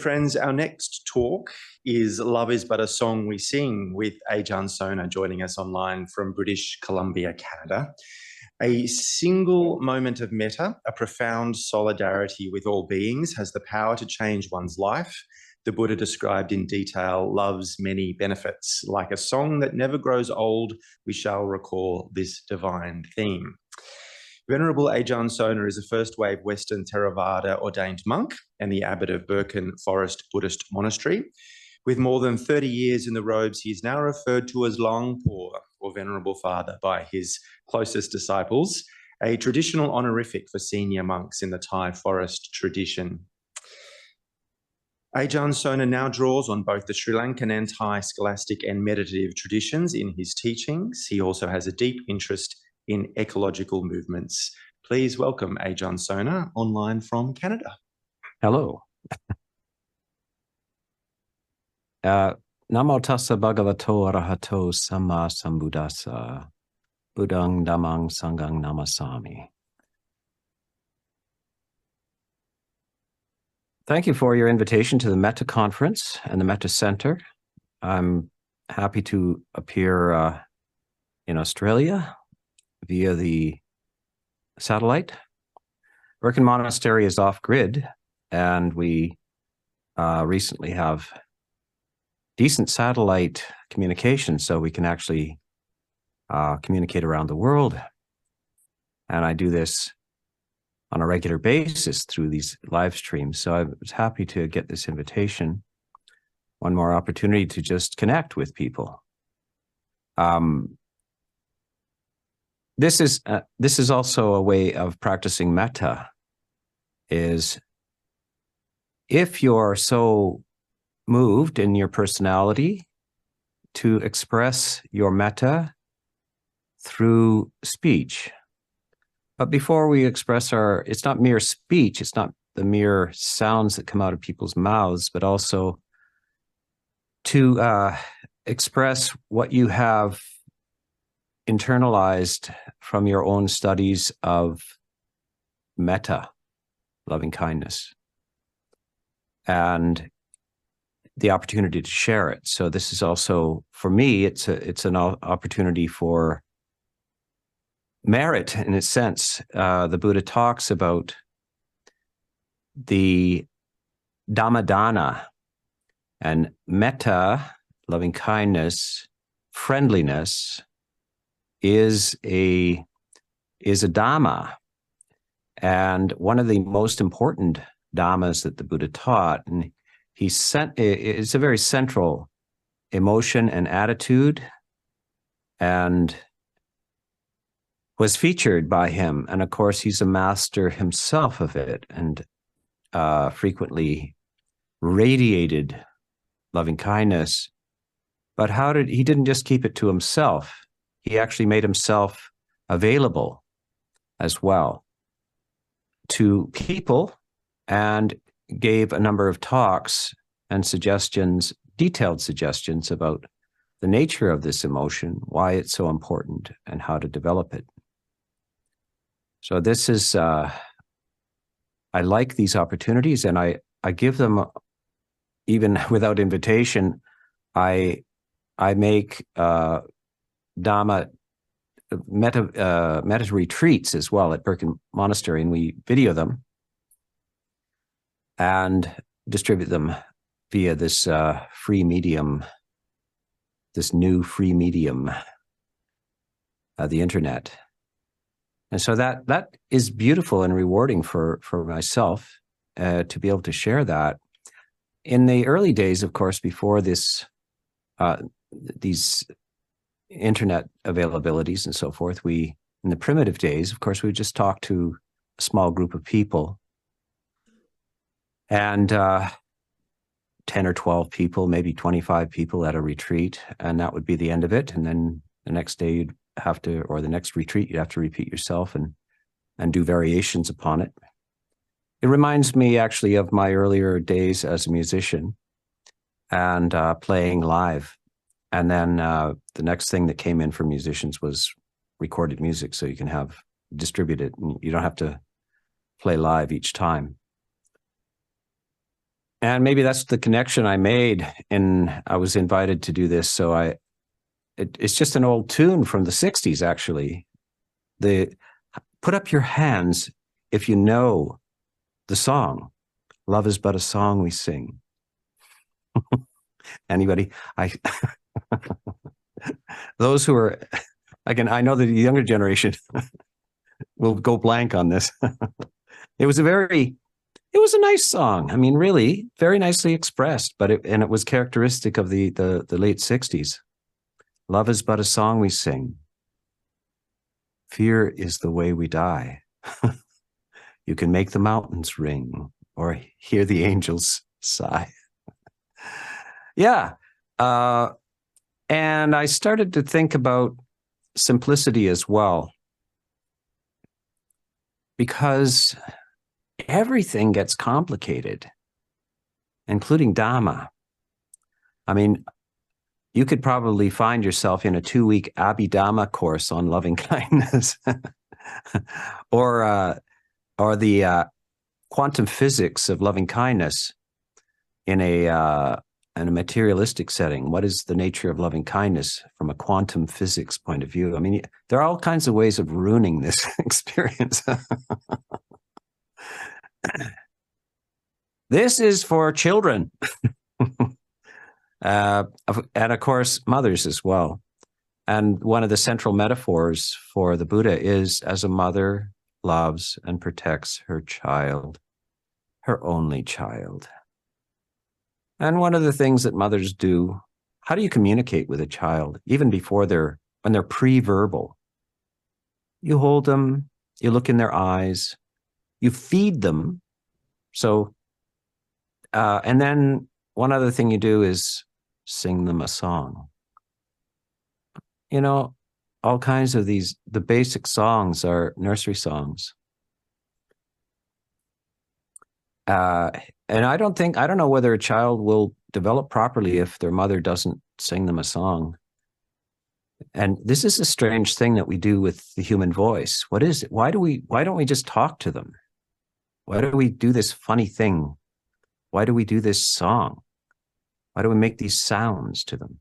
Friends, our next talk is Love is But a Song We Sing with Ajahn Sona joining us online from British Columbia, Canada. A single moment of metta, a profound solidarity with all beings, has the power to change one's life. The Buddha described in detail love's many benefits. Like a song that never grows old, we shall recall this divine theme. Venerable Ajahn Sona is a first-wave Western Theravada ordained monk and the Abbot of Birken Forest Buddhist Monastery. With more than 30 years in the robes, he is now referred to as Luang Por, or Venerable Father, by his closest disciples, a traditional honorific for senior monks in the Thai forest tradition. Ajahn Sona now draws on both the Sri Lankan and Thai scholastic and meditative traditions in his teachings. He also has a deep interest in ecological movements. Please welcome Ajahn Sona online from Canada. Hello. Namo tassa bhagavato arahato samma sambuddhassa buddhang dhammang sanghang namasami. Thank you for your invitation to the Metta Conference and the Metta Center. I'm happy to appear in Australia via the satellite. Birken Monastery is off-grid, and we recently have decent satellite communication, so we can actually communicate around the world. And I do this on a regular basis through these live streams, so I was happy to get this invitation. One more opportunity to just connect with people. This is also a way of practicing metta, is if you're so moved in your personality to express your metta through speech. But before we express it's not mere speech, it's not the mere sounds that come out of people's mouths, but also to express what you have internalized from your own studies of metta, loving kindness, and the opportunity to share it. So this is also, for me, it's an opportunity for merit in a sense. The Buddha talks about the dhammadana, and metta, loving kindness, friendliness, is a dhamma, and one of the most important dhammas that the Buddha taught. And it's a very central emotion and attitude, and was featured by him. And of course, he's a master himself of it, and frequently radiated loving kindness. But he didn't just keep it to himself. He actually made himself available as well to people, and gave a number of talks and suggestions, detailed suggestions about the nature of this emotion, why it's so important, and how to develop it. So this is, I like these opportunities, and I give them even without invitation. I make metta retreats as well at Birken Monastery, and we video them and distribute them via this free medium, this new free medium, the internet. And so that is beautiful and rewarding for myself to be able to share that. In the early days, of course, before this, these internet availabilities and so forth, in the primitive days, of course, we would just talk to a small group of people, and 10 or 12 people, maybe 25 people at a retreat, and that would be the end of it. And then the next day or the next retreat, you'd have to repeat yourself and do variations upon it. It reminds me actually of my earlier days as a musician and playing live. And then the next thing that came in for musicians was recorded music, so you can distribute it, and you don't have to play live each time. And maybe that's the connection I made, and I was invited to do this. So it's just an old tune from the 60s, actually. Put up your hands if you know the song. Love is but a song we sing. Anybody? Those who are, again, I know that the younger generation will go blank on this. It was a nice song. I mean, really, very nicely expressed, but it was characteristic of the late 60s. Love is but a song we sing. Fear is the way we die. You can make the mountains ring or hear the angels sigh. Yeah. And I started to think about simplicity as well, because everything gets complicated, including Dhamma. I mean, you could probably find yourself in a 2-week Abhidhamma course on loving kindness, or the quantum physics of loving kindness in a materialistic setting. What is the nature of loving kindness from a quantum physics point of view? I mean, there are all kinds of ways of ruining this experience. This is for children. And of course, mothers as well. And one of the central metaphors for the Buddha is as a mother loves and protects her child, her only child. And one of the things that mothers do, how do you communicate with a child, even before when they're pre-verbal? You hold them, you look in their eyes, you feed them. So, and then one other thing you do is sing them a song. You know, all kinds of the basic songs are nursery songs. And I don't know whether a child will develop properly if their mother doesn't sing them a song. And this is a strange thing that we do with the human voice. What is it? Why don't we just talk to them? Why do we do this funny thing? Why do we do this song? Why do we make these sounds to them?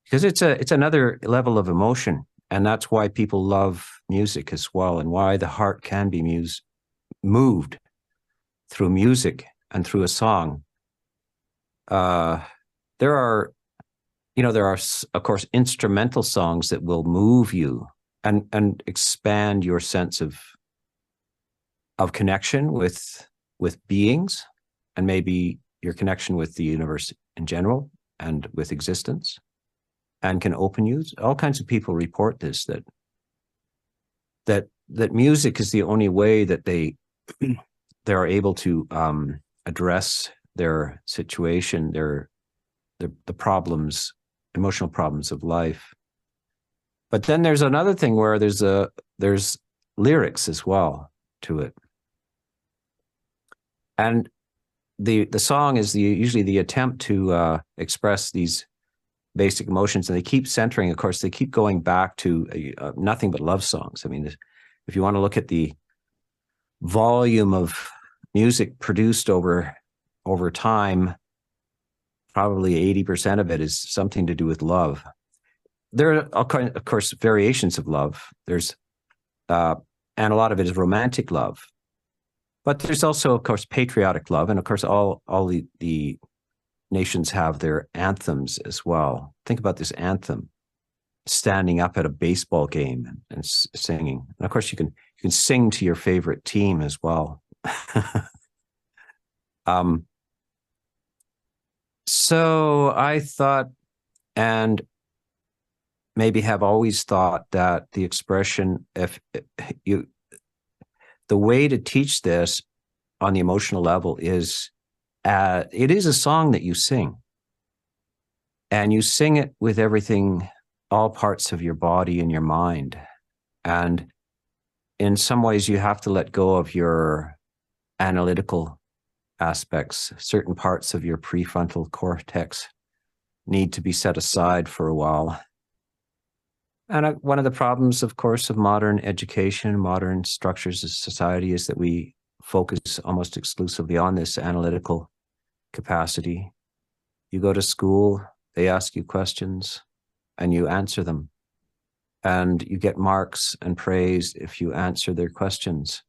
Because it's another level of emotion. And that's why people love music as well, and why the heart can be moved through music and through a song. There are, of course, instrumental songs that will move you and expand your sense of connection with beings, and maybe your connection with the universe in general and with existence, and can open you. All kinds of people report this, that music is the only way that they are able to address their situation, the problems, emotional problems of life. But then there's another thing where there's lyrics as well to it. And the song is usually the attempt to express these basic emotions, and they keep centering. Of course, they keep going back to nothing but love songs. I mean, if you want to look at the volume of music produced over time, probably 80% of it is something to do with love. There are, of course, variations of love. There's and a lot of it is romantic love. But there's also, of course, patriotic love. And of course, all the nations have their anthems as well. Think about this anthem, standing up at a baseball game and singing. And of course, you can sing to your favorite team as well. So I thought, and maybe have always thought, that the expression, the way to teach this on the emotional level is, it is a song that you sing. And you sing it with everything, all parts of your body and your mind. And in some ways, you have to let go of your analytical aspects. Certain parts of your prefrontal cortex need to be set aside for a while. And one of the problems, of course, of modern education, modern structures of society, is that we focus almost exclusively on this analytical capacity. You go to school, they ask you questions, and you answer them. And you get marks and praise if you answer their questions.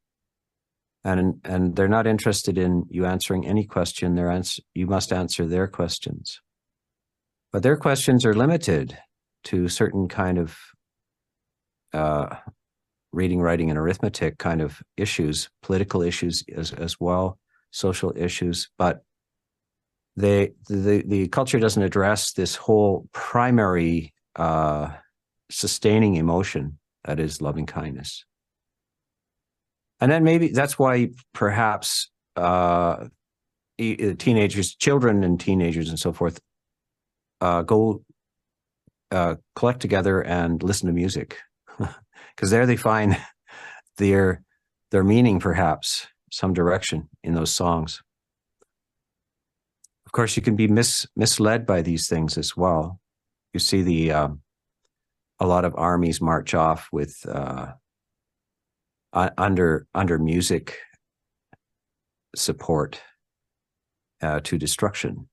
And they're not interested in you answering any question. You must answer their questions. But their questions are limited to certain kind of reading, writing, and arithmetic kind of issues, political issues as well, social issues. But the culture doesn't address this whole primary sustaining emotion that is loving kindness. And then maybe that's why perhaps teenagers, children and teenagers and so forth, go collect together and listen to music, because there they find their meaning, perhaps some direction in those songs. Of course, you can be misled by these things as well. You see a lot of armies march off with under music support to destruction.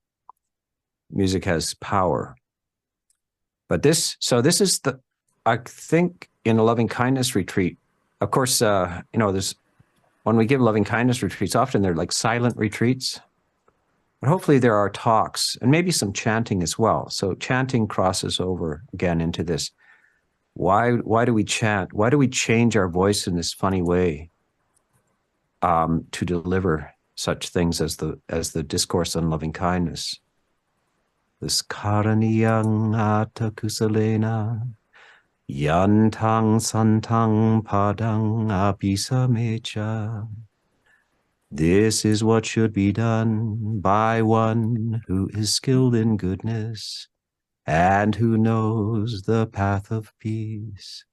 Music has power. But this is I think in a loving kindness retreat, of course, when we give loving kindness retreats, often they're like silent retreats. But hopefully there are talks and maybe some chanting as well. So chanting crosses over again into this. Why do we chant? Why do we change our voice in this funny way to deliver such things as the discourse on loving kindness? This karaniyang atakusalena yantang santang padang abisamecha. This is what should be done by one who is skilled in goodness and who knows the path of peace.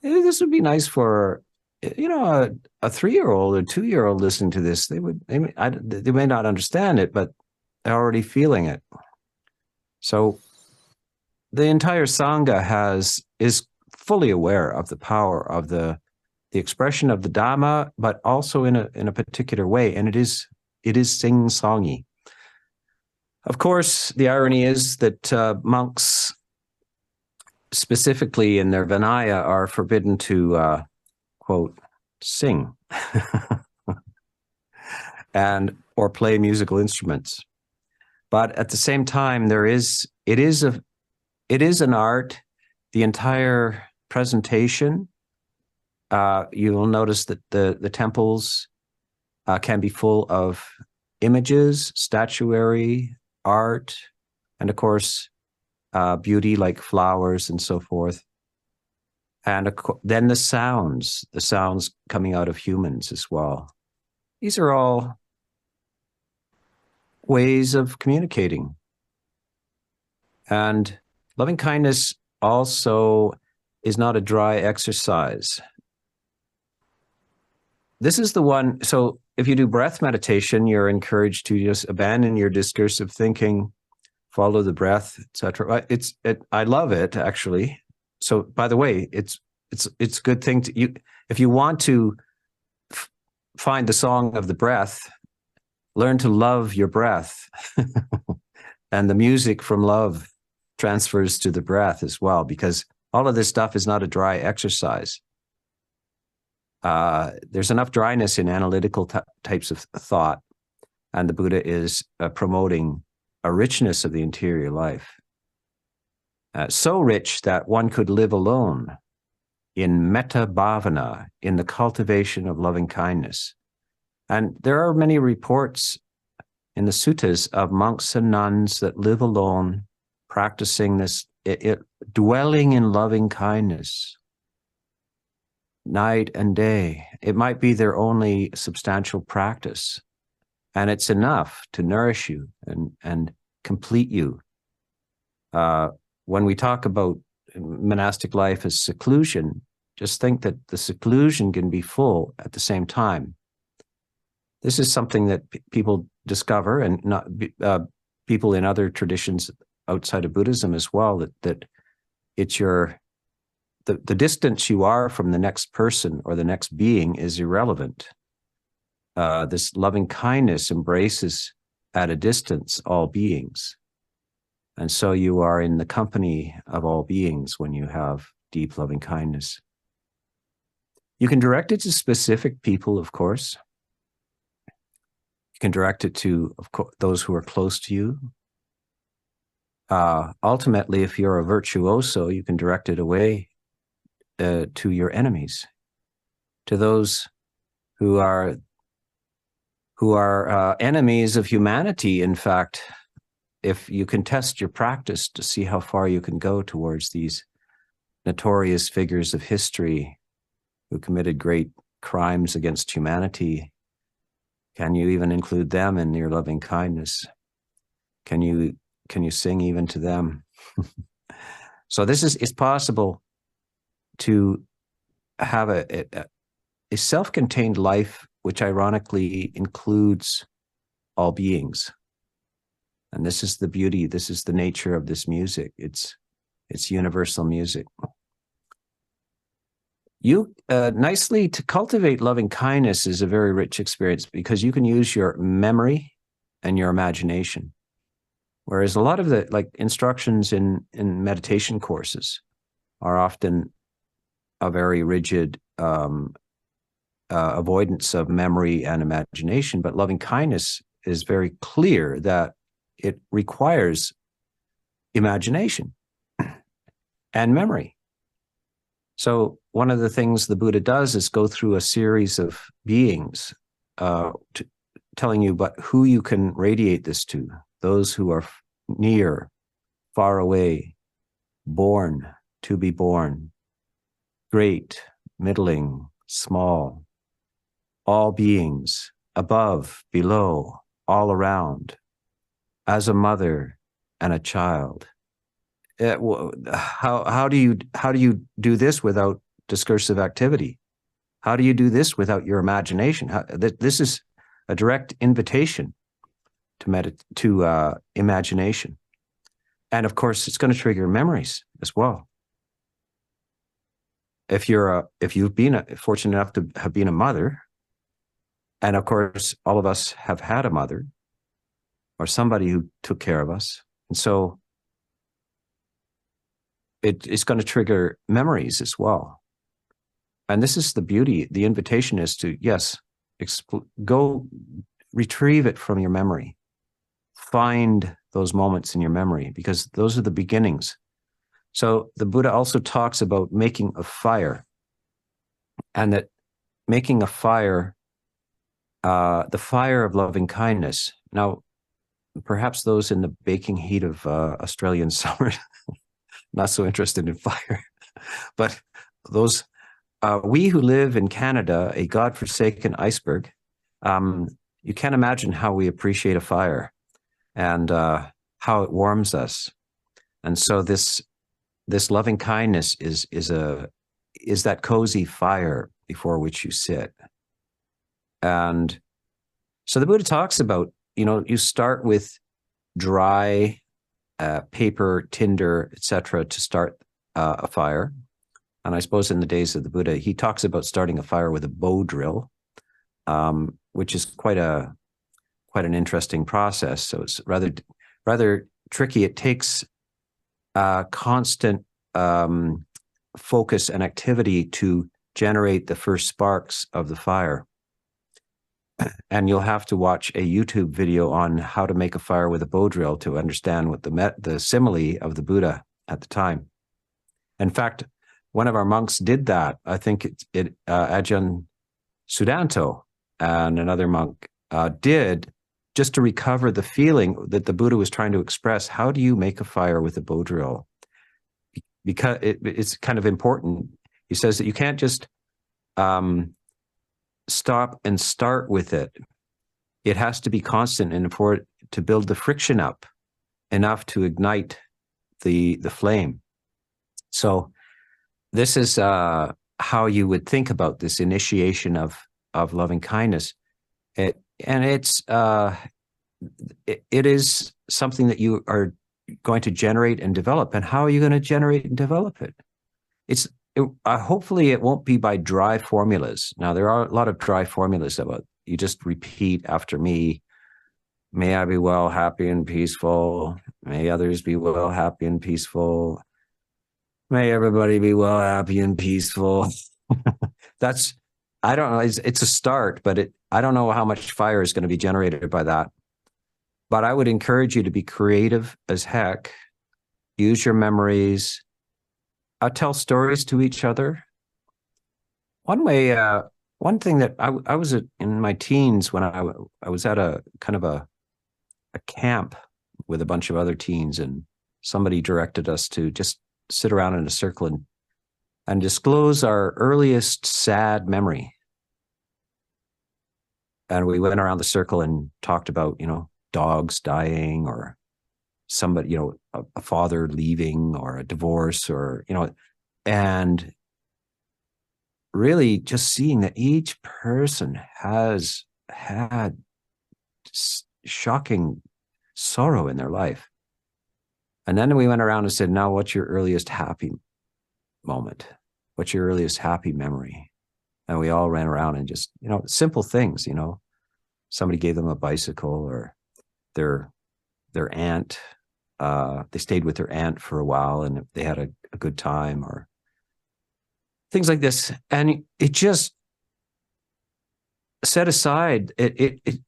This would be nice for, a 3-year-old or 2-year-old listening to this. They may not understand it, but they're already feeling it. So the entire Sangha is fully aware of the power of the expression of the Dhamma, but also in a particular way, and it is sing-songy. Of course, the irony is that monks, specifically in their Vinaya, are forbidden to quote sing or play musical instruments. But at the same time, it is an art. The entire presentation. You will notice that the temples can be full of images, statuary, art, and of course, beauty like flowers and so forth. And then the sounds coming out of humans as well. These are all ways of communicating. And loving kindness also is not a dry exercise. This is the one, so if you do breath meditation, you're encouraged to just abandon your discursive thinking, follow the breath, etc. I love it, actually. So, by the way, it's a good thing if you want to find the song of the breath, learn to love your breath. And the music from love transfers to the breath as well, because all of this stuff is not a dry exercise. There's enough dryness in analytical types of thought, and the Buddha is promoting a richness of the interior life. So rich that one could live alone in metta bhavana, in the cultivation of loving kindness. And there are many reports in the suttas of monks and nuns that live alone, practicing this, dwelling in loving kindness, night and day. It might be their only substantial practice, and it's enough to nourish you and complete you. When we talk about monastic life as seclusion, just think that the seclusion can be full at the same time. This is something that people discover, and not people in other traditions outside of Buddhism as well, that it's the distance you are from the next person or the next being is irrelevant. This loving kindness embraces at a distance all beings. And so you are in the company of all beings when you have deep loving kindness. You can direct it to specific people, of course. You can direct it to, of course, those who are close to you. Ultimately, if you're a virtuoso, you can direct it away to your enemies, to those who are enemies of humanity. In fact, if you can test your practice to see how far you can go towards these notorious figures of history who committed great crimes against humanity, can you even include them in your loving kindness? Can you sing even to them? So it's possible to have a self-contained life, which ironically includes all beings. And this is the beauty, this is the nature of this music. It's universal music. Nicely, to cultivate loving kindness is a very rich experience because you can use your memory and your imagination. Whereas a lot of the instructions in meditation courses are often a very rigid avoidance of memory and imagination, but loving kindness is very clear that it requires imagination and memory. So one of the things the Buddha does is go through a series of beings telling you but who you can radiate this to, those who are near, far away, born, to be born, great, middling, small, all beings, above, below, all around, as a mother and a child. How do you do this without discursive activity? How do you do this without your imagination? This is a direct invitation to imagination, and of course, it's going to trigger memories as well. If you've been fortunate enough to have been a mother, and of course, all of us have had a mother or somebody who took care of us, and so it's going to trigger memories as well. And this is the beauty. The invitation is to, yes, go retrieve it from your memory. Find those moments in your memory, because those are the beginnings. So the Buddha also talks about making a fire, and that making a fire, the fire of loving kindness. Now, perhaps those in the baking heat of Australian summer, not so interested in fire, but those, we who live in Canada, a godforsaken iceberg, you can't imagine how we appreciate a fire and how it warms us. And so this loving kindness is that cozy fire before which you sit. And so the Buddha talks about, you start with dry paper, tinder, etc., to start a fire. And I suppose in the days of the Buddha, he talks about starting a fire with a bow drill, which is quite an interesting process. So it's rather tricky. It takes constant focus and activity to generate the first sparks of the fire. And you'll have to watch a YouTube video on how to make a fire with a bow drill to understand what the simile of the Buddha at the time. In fact, one of our monks did that. I think Ajahn Sudanto and another monk did, just to recover the feeling that the Buddha was trying to express. How do you make a fire with a bow drill? Because it's kind of important. He says that you can't just stop and start with it. It has to be constant, and for it to build the friction up enough to ignite the flame. So this is how you would think about this initiation of loving kindness. It is something that you are going to generate and develop. And how are you going to generate and develop it? Hopefully it won't be by dry formulas. Now, there are a lot of dry formulas about you just repeat after me, May I be well, happy, and peaceful. May others be well, happy, and peaceful. May everybody be well, happy, and peaceful. That's, I don't know, it's a start, but I don't know how much fire is going to be generated by that. But I would encourage you to be creative as heck. Use your memories. Tell stories to each other. One thing that I was in my teens when I was at a kind of a camp with a bunch of other teens, and somebody directed us to just sit around in a circle and disclose our earliest sad memory. And we went around the circle and talked about, dogs dying, or somebody, a father leaving, or a divorce, or, and really just seeing that each person has had shocking sorrow in their life. And then we went around and said, now, what's your earliest happy moment? What's your earliest happy memory? And we all ran around and just, simple things, somebody gave them a bicycle, or their aunt, they stayed with their aunt for a while and they had a good time, or things like this. And it just set aside,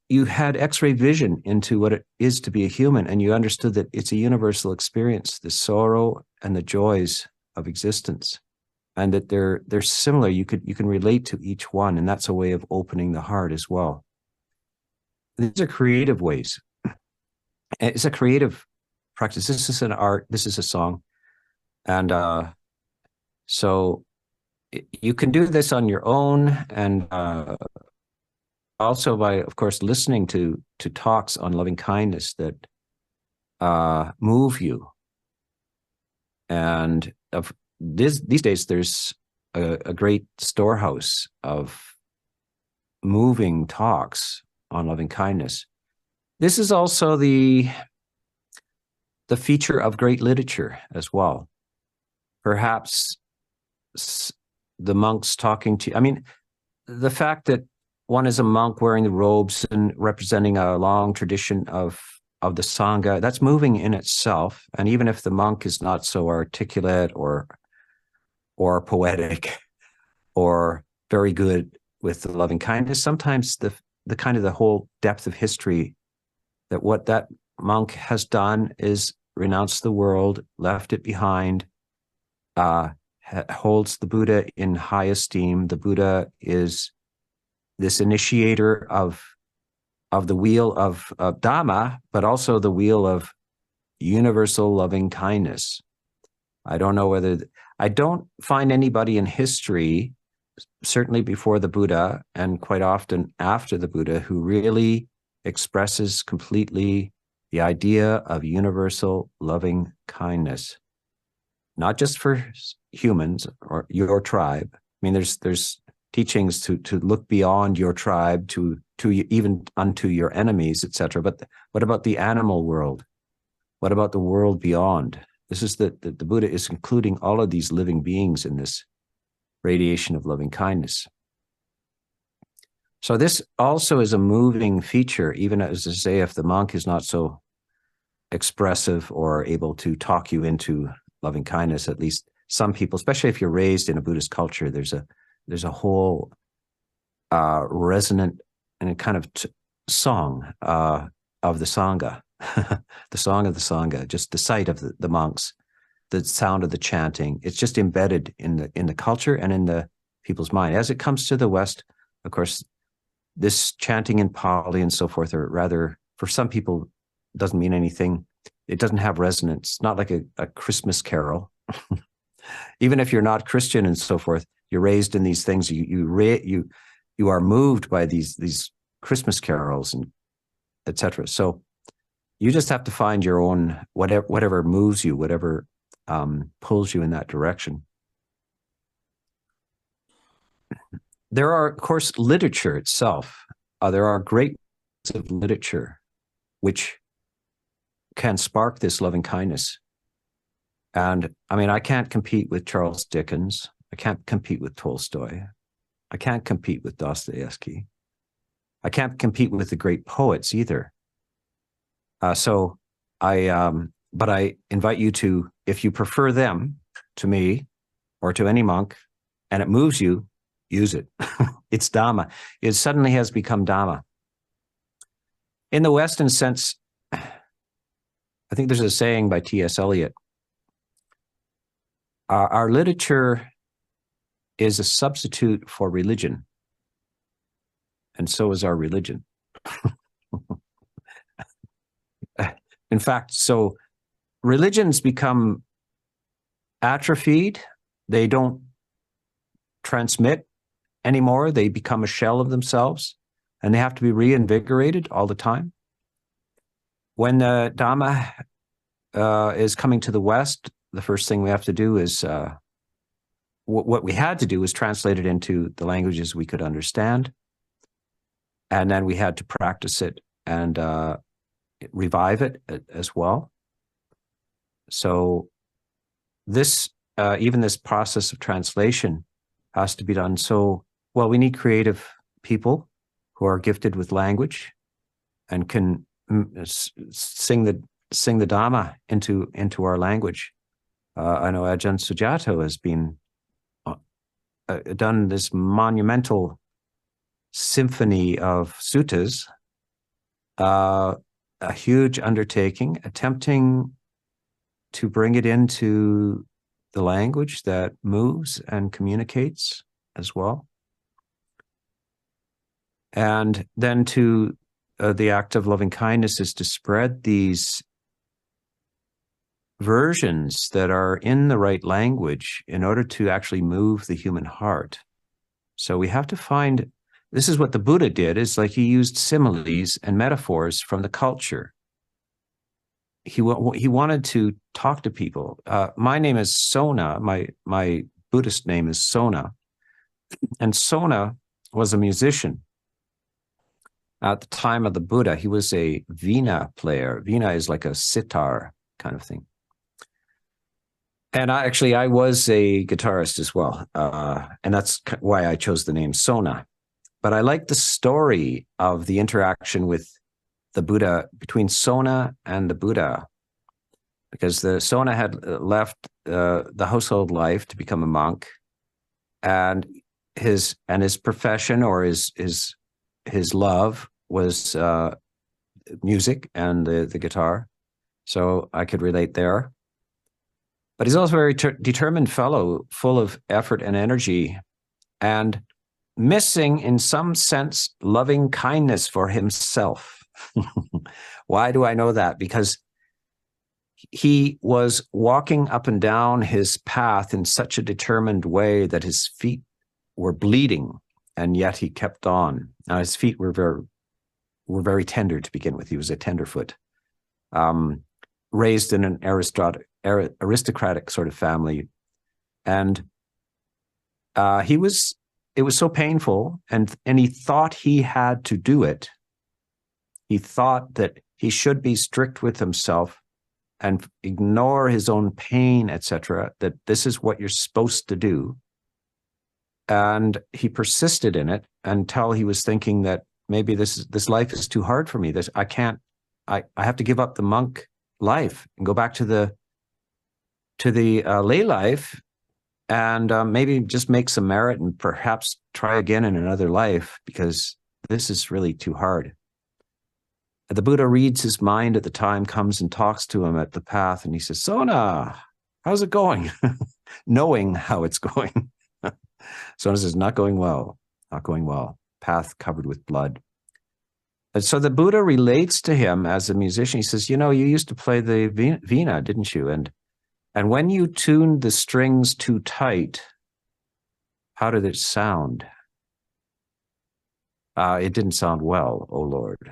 you had X-ray vision into what it is to be a human, and you understood that it's a universal experience, the sorrow and the joys of existence, and that they're similar. You can relate to each one, and that's a way of opening the heart as well. These are creative ways. It's a creative practice. This is an art. This is a song, and so you can do this on your own, and also by, of course, listening to talks on loving kindness that move you. And these days, there's a great storehouse of moving talks on loving kindness. This is also the feature of great literature as well. Perhaps the monks talking to, the fact that one is a monk wearing the robes and representing a long tradition of the Sangha, that's moving in itself. And even if the monk is not so articulate or poetic or very good with the loving kindness, sometimes the kind of the whole depth of history, that what that monk has done is renounced the world, left it behind, holds the Buddha in high esteem. The Buddha is this initiator of the wheel of Dhamma, but also the wheel of universal loving kindness. I don't find anybody in history, certainly before the Buddha and quite often after the Buddha, who really expresses completely the idea of universal loving kindness, not just for humans or your tribe. There's teachings to look beyond your tribe, to even unto your enemies, etc. But what about the animal world? What about the world beyond? This is the Buddha is including all of these living beings in this radiation of loving kindness. So this also is a moving feature, even as I say, if the monk is not so expressive or able to talk you into loving kindness, at least some people, especially if you're raised in a Buddhist culture, there's a whole resonant and a kind of song of the Sangha, the song of the Sangha, just the sight of the monks, the sound of the chanting. It's just embedded in the culture and in the people's mind. As it comes to the West, of course, this chanting in Pali and so forth, or rather, for some people, doesn't mean anything. It doesn't have resonance. It's not like a Christmas carol. Even if you're not Christian and so forth, you're raised in these things. You are moved by these Christmas carols and etc. So you just have to find your own whatever moves you, whatever pulls you in that direction. There are, of course, literature itself. There are great books of literature which can spark this loving kindness. And I can't compete with Charles Dickens. I can't compete with Tolstoy. I can't compete with Dostoevsky. I can't compete with the great poets either. So but I invite you to, if you prefer them to me or to any monk, and it moves you, use it. It's Dhamma. It suddenly has become Dhamma. In the Western sense, I think there's a saying by T.S. Eliot. Our literature is a substitute for religion, and so is our religion. In fact, so religions become atrophied. They don't transmit anymore. They become a shell of themselves, and they have to be reinvigorated all the time. When the Dhamma is coming to the West, the first thing we have to do is, what we had to do was translate it into the languages we could understand. And then we had to practice it and revive it as well. So this, even this process of translation has to be done. So, well, we need creative people who are gifted with language and can sing the Dhamma into our language. I know Ajahn Sujato has been done this monumental symphony of suttas, a huge undertaking, attempting to bring it into the language that moves and communicates as well. And then to the act of loving kindness is to spread these versions that are in the right language in order to actually move the human heart. So we have to find, this is what the Buddha did, is like he used similes and metaphors from the culture. He wanted to talk to people. My name is Sona. My Buddhist name is Sona. And Sona was a musician. At the time of the Buddha, he was a veena player. Veena is like a sitar kind of thing. And I was a guitarist as well. And that's why I chose the name Sona. But I like the story of the interaction with the Buddha, between Sona and the Buddha, because the Sona had left the household life to become a monk, and his profession or his love was music and the guitar. So I could relate there. But he's also a very determined fellow, full of effort and energy, and missing, in some sense, loving kindness for himself. Why do I know that? Because he was walking up and down his path in such a determined way that his feet were bleeding, and yet he kept on. Now, his feet were very tender to begin with. He was a tenderfoot, raised in an aristocratic sort of family, and it was so painful, and he thought he had to do it. He thought that he should be strict with himself and ignore his own pain, etc., that this is what you're supposed to do. And he persisted in it until he was thinking that maybe this life is too hard for me. I have to give up the monk life and go back to the lay life, and maybe just make some merit and perhaps try again in another life, because this is really too hard. The Buddha reads his mind at the time, comes and talks to him at the path, and he says, Sona, how's it going? Knowing how it's going. Sona says, not going well. Path covered with blood. And so the Buddha relates to him as a musician. He says, you used to play the veena, didn't you? And when you tuned the strings too tight, how did it sound? It didn't sound well, O Lord.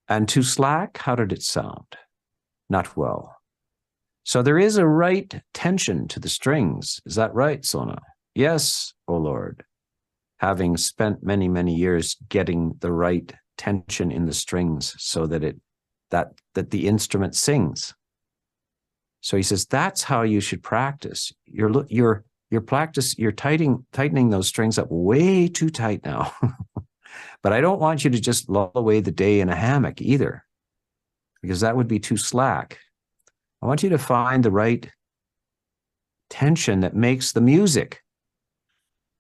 And too slack, how did it sound? Not well. So there is a right tension to the strings. Is that right, Sona? Yes, O Lord. Having spent many, many years getting the right tension in the strings so that that the instrument sings. So he says, that's how you should practice. You're tightening those strings up way too tight now. But I don't want you to just lull away the day in a hammock either. because that would be too slack. I want you to find the right tension that makes the music.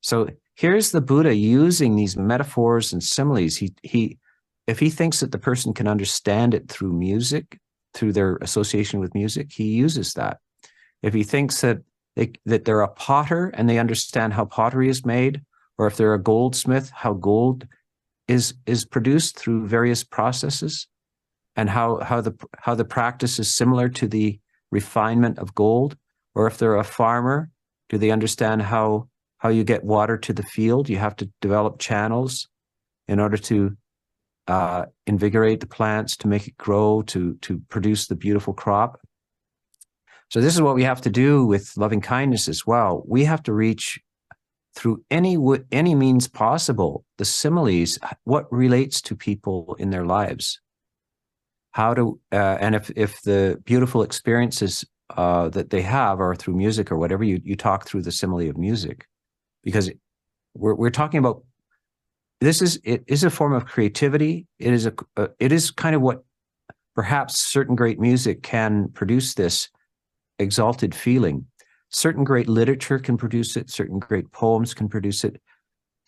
So here's the Buddha using these metaphors and similes. If he thinks that the person can understand it through music, through their association with music, he uses that. If he thinks that they're a potter and they understand how pottery is made, or if they're a goldsmith, how gold is produced through various processes, and how the practice is similar to the refinement of gold, or if they're a farmer, do they understand how you get water to the field? You have to develop channels in order to invigorate the plants, to make it grow, to produce the beautiful crop. So this is what we have to do with loving kindness as well. We have to reach through any means possible the similes, what relates to people in their lives. How to and if the beautiful experiences that they have are through music or whatever, you talk through the simile of music, because we're talking about it is a form of creativity. It is kind of what perhaps certain great music can produce, this exalted feeling. Certain great literature can produce it. Certain great poems can produce it.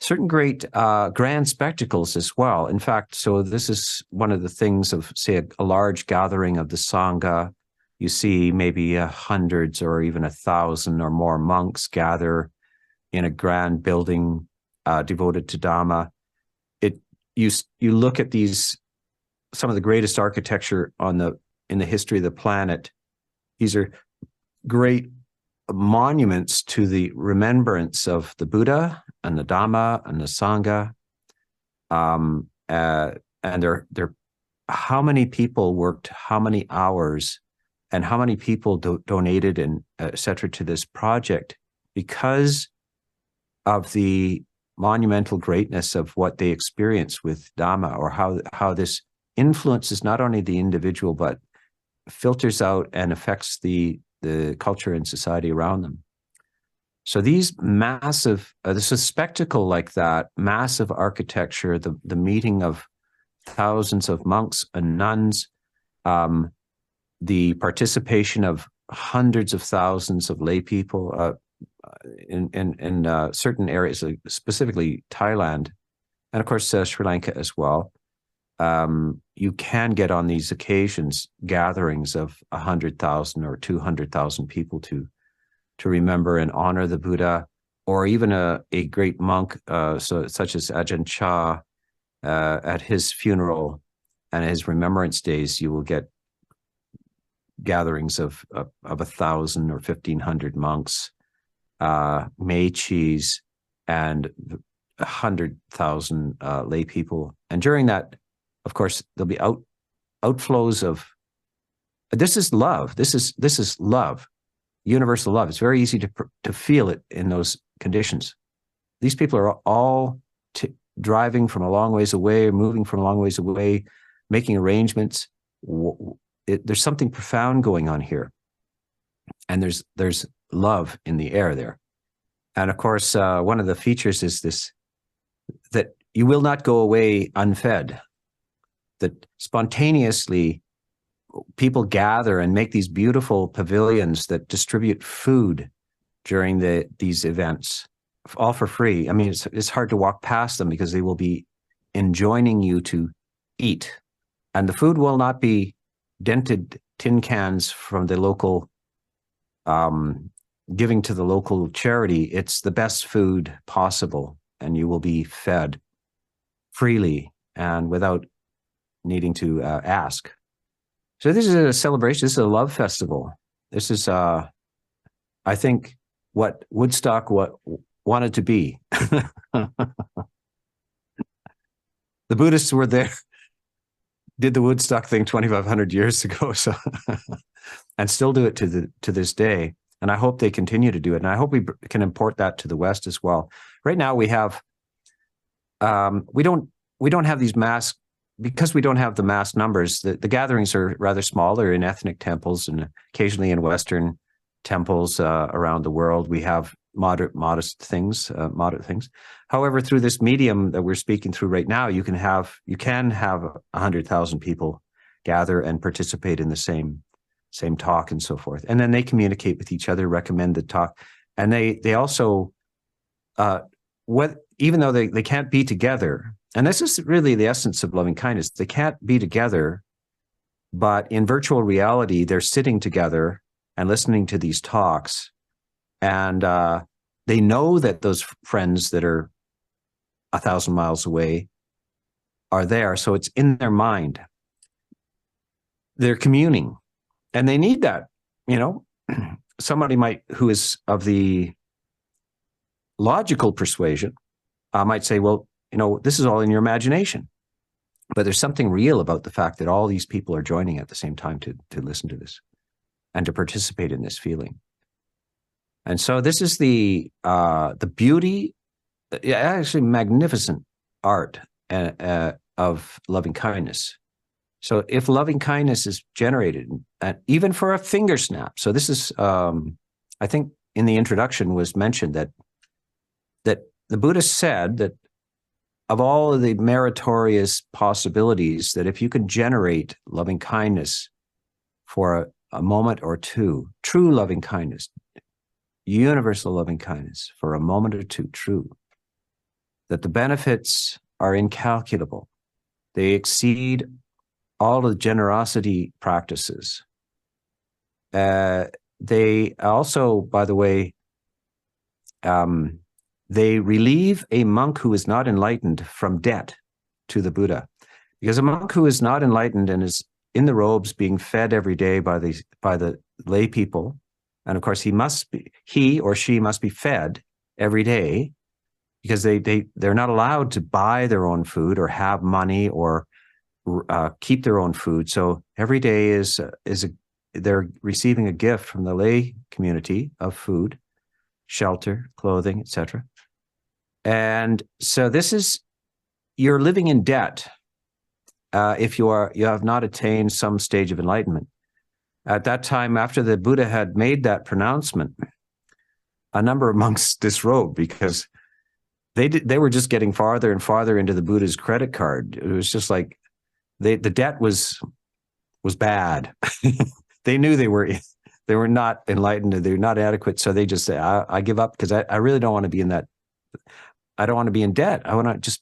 Certain great grand spectacles as well. In fact, so this is one of the things of, say, a large gathering of the Sangha. You see maybe hundreds or even 1,000 or more monks gather in a grand building devoted to Dhamma. You look at some of the greatest architecture in the history of the planet. These are great monuments to the remembrance of the Buddha and the Dhamma and the Sangha. And they're how many people worked how many hours, and how many people donated and et cetera to this project because of the monumental greatness of what they experience with Dhamma, or how this influences not only the individual, but filters out and affects the culture and society around them. So these massive, this is a spectacle like that, massive architecture, the meeting of thousands of monks and nuns, the participation of hundreds of thousands of lay people in certain areas, specifically Thailand, and of course Sri Lanka as well. You can get on these occasions gatherings of 100,000 or 200,000 people to remember and honor the Buddha, or even a great monk, such as Ajahn Chah, at his funeral and his remembrance days. You will get gatherings of 1,000 or 1,500 monks, mechis, and 100,000 lay people. And during that, of course, there'll be outflows of. This is love. This is love, universal love. It's very easy to feel it in those conditions. These people are all driving from a long ways away, moving from a long ways away, making arrangements. There's something profound going on here, and there's love in the air there. And of course, one of the features is this: that you will not go away unfed. That spontaneously people gather and make these beautiful pavilions that distribute food during these events, all for free. I mean, it's hard to walk past them because they will be enjoining you to eat. And the food will not be dented tin cans from the local, giving to the local charity. It's the best food possible, and you will be fed freely and without needing to ask. So this is a celebration. This is a love festival. This is, I think, what Woodstock wanted to be. The Buddhists were there, did the Woodstock thing 2,500 years ago, so and still do it to this day. And I hope they continue to do it. And I hope we can import that to the West as well. Right now we have, we don't have these mass. Because we don't have the mass numbers, the gatherings are rather small. They're in ethnic temples and occasionally in Western temples around the world. We have moderate things. However, through this medium that we're speaking through right now, you can have 100,000 people gather and participate in the same talk and so forth. And then they communicate with each other, recommend the talk. And they also, even though they can't be together, and this is really the essence of loving kindness, they can't be together, but in virtual reality, they're sitting together and listening to these talks. And they know that those friends that are 1,000 miles away are there. So it's in their mind. They're communing. And they need that, somebody who is of the logical persuasion might say, well, this is all in your imagination. But there's something real about the fact that all these people are joining at the same time to listen to this and to participate in this feeling. And so this is the beauty, actually magnificent art of loving kindness. So if loving kindness is generated, even for a finger snap. So this is, I think in the introduction was mentioned that the Buddha said that of all of the meritorious possibilities, that if you can generate loving kindness for a moment or two, true loving kindness, universal loving kindness for a moment or two, true, that the benefits are incalculable. They exceed all of the generosity practices. They also, by the way, they relieve a monk who is not enlightened from debt to the Buddha. Because a monk who is not enlightened and is in the robes being fed every day by the lay people, and of course he or she must be fed every day, because they're not allowed to buy their own food or have money or keep their own food. So every day they're receiving a gift from the lay community of food, shelter, clothing, etc. And so you're living in debt if you have not attained some stage of enlightenment. At that time, after the Buddha had made that pronouncement, a number of monks disrobed because they were just getting farther and farther into the Buddha's credit card. It was just like the debt was bad. They knew they were not enlightened, they were not adequate. So they just say, I give up, because I really don't want to be in that. I don't want to be in debt. I want to just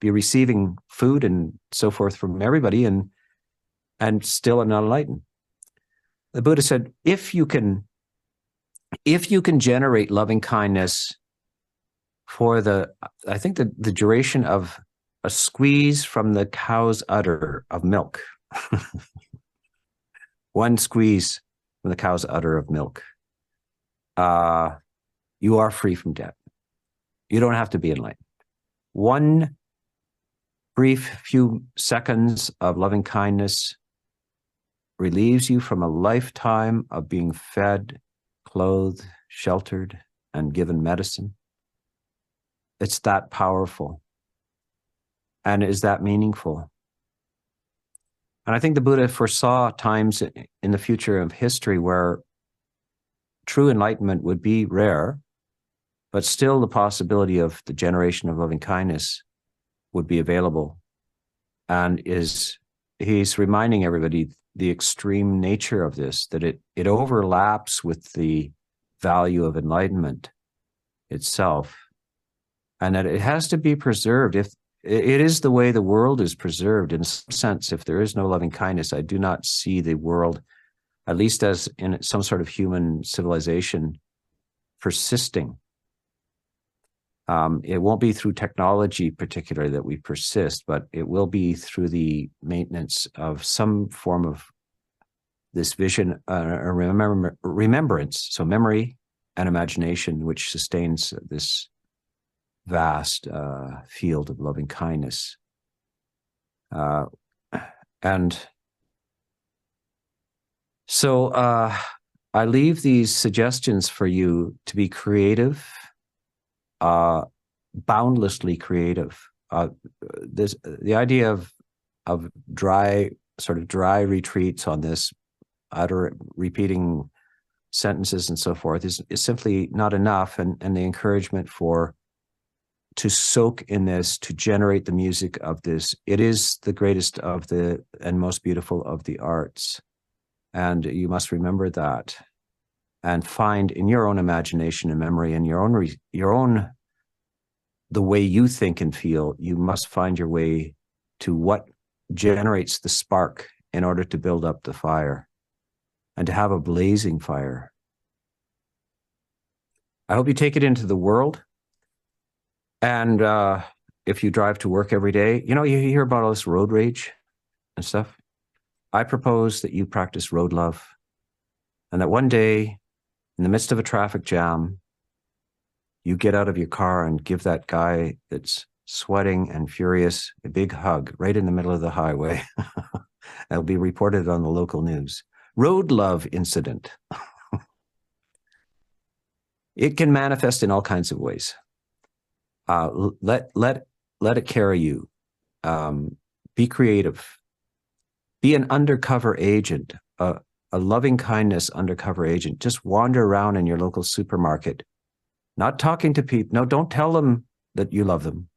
be receiving food and so forth from everybody, and still not enlightened. The Buddha said, if you can generate loving kindness for I think the duration of a squeeze from the cow's udder of milk, one squeeze from the cow's udder of milk, you are free from debt. You don't have to be enlightened. One brief few seconds of loving kindness relieves you from a lifetime of being fed, clothed, sheltered, and given medicine. It's that powerful. And is that meaningful? And I think the Buddha foresaw times in the future of history where true enlightenment would be rare, but still the possibility of the generation of loving kindness would be available. And he's reminding everybody the extreme nature of this, that it overlaps with the value of enlightenment itself, and that it has to be preserved. If it is the way the world is preserved, in some sense, if there is no loving kindness, I do not see the world, at least as in some sort of human civilization, persisting. It won't be through technology particularly that we persist, but it will be through the maintenance of some form of this vision, remembrance, so memory and imagination, which sustains this vast field of loving kindness. And so I leave these suggestions for you to be creative, boundlessly creative. The idea of dry retreats on this, repeating sentences and so forth is simply not enough, and the encouragement to soak in this, to generate the music of this. It is the greatest of the and most beautiful of the arts. And you must remember that and find in your own imagination and memory and your own, the way you think and feel, you must find your way to what generates the spark in order to build up the fire and to have a blazing fire. I hope you take it into the world. And if you drive to work every day, you know, you hear about all this road rage and stuff. I propose that you practice road love, and that one day, in the midst of a traffic jam, you get out of your car and give that guy that's sweating and furious a big hug right in the middle of the highway. That'll be reported on the local news. Road love incident. It can manifest in all kinds of ways. Let it carry you. Be creative. Be an undercover agent, a loving kindness undercover agent. Just wander around in your local supermarket, not talking to people. No, don't tell them that you love them.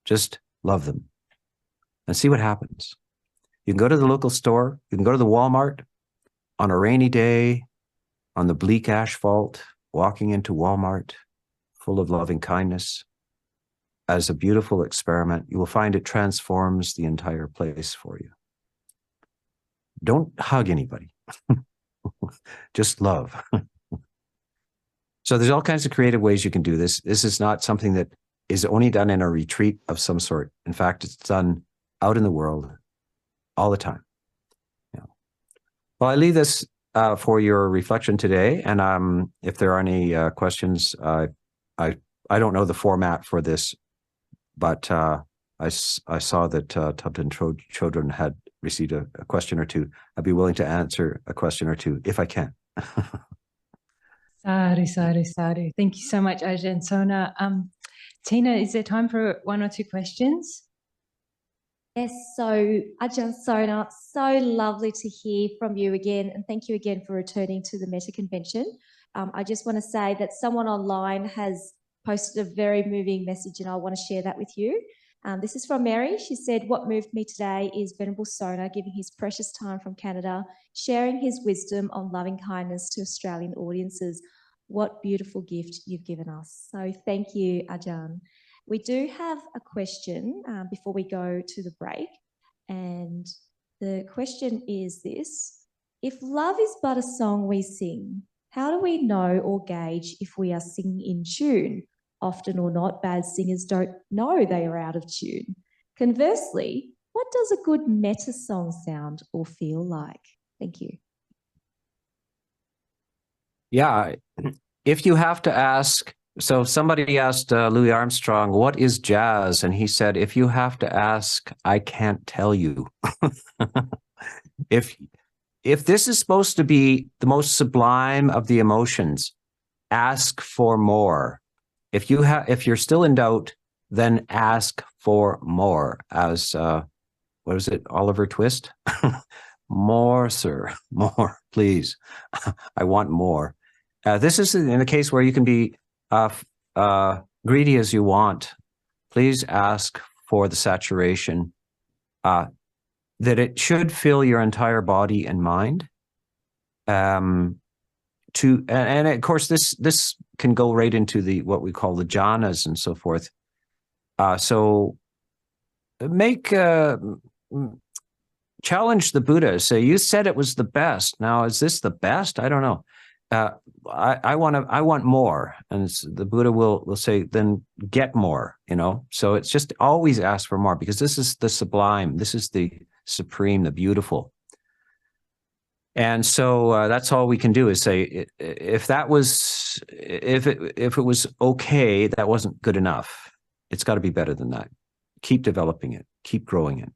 Just love them and see what happens. You can go to the local store. You can go to the Walmart on a rainy day, on the bleak asphalt, walking into Walmart, full of loving kindness. As a beautiful experiment, you will find it transforms the entire place for you. Don't hug anybody. Just love. So there's all kinds of creative ways you can do this. This is not something that is only done in a retreat of some sort. In fact, it's done out in the world all the time. Yeah. Well, I leave this for your reflection today. And if there are any questions, I don't know the format for this, but I saw that Tubton Children had received a question or two. I'd be willing to answer a question or two if I can. Sadhu, sadhu, sadhu. Thank you so much, Ajahn Sona. Tina, is there time for one or two questions? Yes, so Ajahn Sona, so lovely to hear from you again, and thank you again for returning to the Metta Convention. I just want to say that someone online has posted a very moving message, and I want to share that with you. This is from Mary. She said, what moved me today is Venerable Sona giving his precious time from Canada, sharing his wisdom on loving kindness to Australian audiences. What beautiful gift you've given us. So thank you, Ajahn. We do have a question before we go to the break. And the question is this: if love is but a song we sing, how do we know or gauge if we are singing in tune? Often or not, bad singers don't know they are out of tune. Conversely, what does a good metta song sound or feel like? Thank you. Yeah, if you have to ask, so somebody asked Louis Armstrong, what is jazz? And he said, if you have to ask, I can't tell you. If this is supposed to be the most sublime of the emotions, ask for more. If you're still in doubt, then ask for more. As what was it, Oliver Twist? More, sir, more, please. I want more. This is in a case where you can be greedy as you want. Please ask for the saturation, that it should fill your entire body and mind. And of course, this can go right into what we call the jhanas and so forth. So challenge the Buddha. Say, you said it was the best. Now, is this the best? I don't know. I want more. And the Buddha will say, then get more, So it's just always ask for more, because this is the sublime. This is the supreme, the beautiful. And so that's all we can do is say, if it was okay, that wasn't good enough. It's got to be better than that. Keep developing it. Keep growing it.